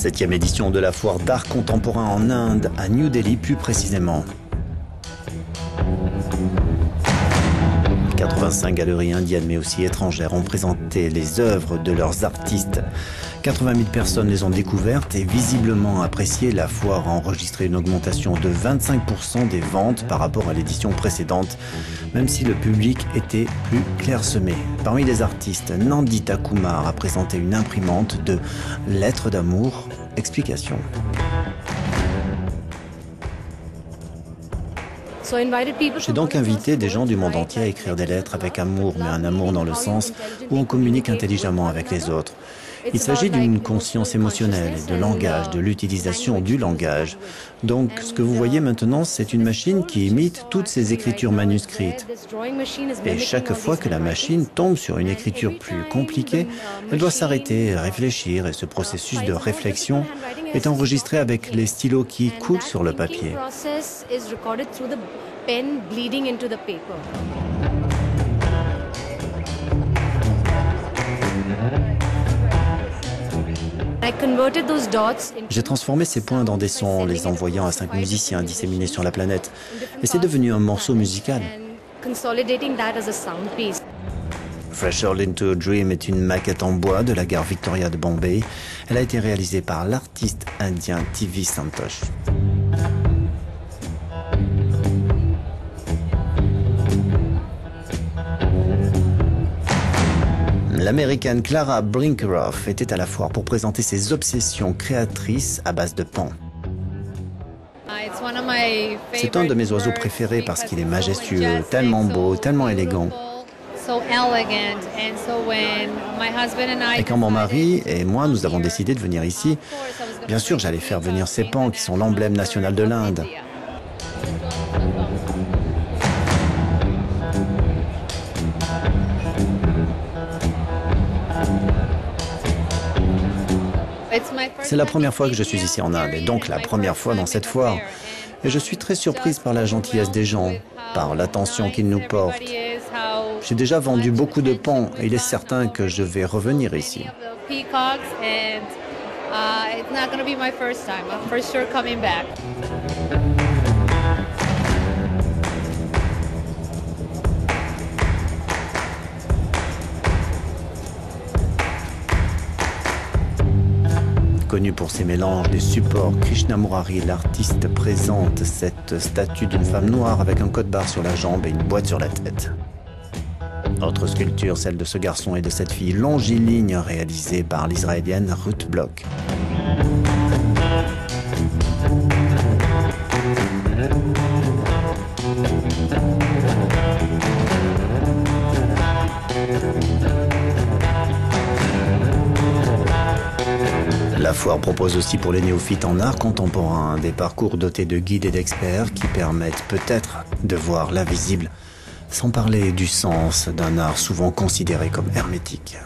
7e édition de la foire d'art contemporain en Inde, à New Delhi plus précisément. 85 galeries indiennes mais aussi étrangères ont présenté les œuvres de leurs artistes. 80 000 personnes les ont découvertes et visiblement appréciées. La foire a enregistré une augmentation de 25% des ventes par rapport à l'édition précédente, même si le public était plus clairsemé. Parmi les artistes, Nandita Kumar a présenté une imprimante de lettres d'amour. Explication. J'ai donc invité des gens du monde entier à écrire des lettres avec amour, mais un amour dans le sens où on communique intelligemment avec les autres. Il s'agit d'une conscience émotionnelle et de langage, de l'utilisation du langage. Donc, ce que vous voyez maintenant, c'est une machine qui imite toutes ces écritures manuscrites. Et chaque fois que la machine tombe sur une écriture plus compliquée, elle doit s'arrêter, réfléchir, et ce processus de réflexion est enregistré avec les stylos qui coulent sur le papier. J'ai transformé ces points dans des sons, les envoyant à 5 musiciens disséminés sur la planète. Et c'est devenu un morceau musical. Threshold into a Dream est une maquette en bois de la gare Victoria de Bombay. Elle a été réalisée par l'artiste indien TV Santosh. L'américaine Clara Brinkerhoff était à la foire pour présenter ses obsessions créatrices à base de pan. C'est un de mes oiseaux préférés parce qu'il est majestueux, tellement beau, tellement élégant. Et quand mon mari et moi, nous avons décidé de venir ici, bien sûr, j'allais faire venir ces pans qui sont l'emblème national de l'Inde. C'est la première fois que je suis ici en Inde et donc la première fois dans cette foire. Et je suis très surprise par la gentillesse des gens, par l'attention qu'ils nous portent. J'ai déjà vendu beaucoup de pans et il est certain que je vais revenir ici. Connu pour ses mélanges des supports, Krishna Murari, l'artiste, présente cette statue d'une femme noire avec un code-barre sur la jambe et une boîte sur la tête. Autre sculpture, celle de ce garçon et de cette fille longiligne, réalisée par l'Israélienne Ruth Bloch. La foire propose aussi pour les néophytes en art contemporain des parcours dotés de guides et d'experts qui permettent peut-être de voir l'invisible, sans parler du sens d'un art souvent considéré comme hermétique.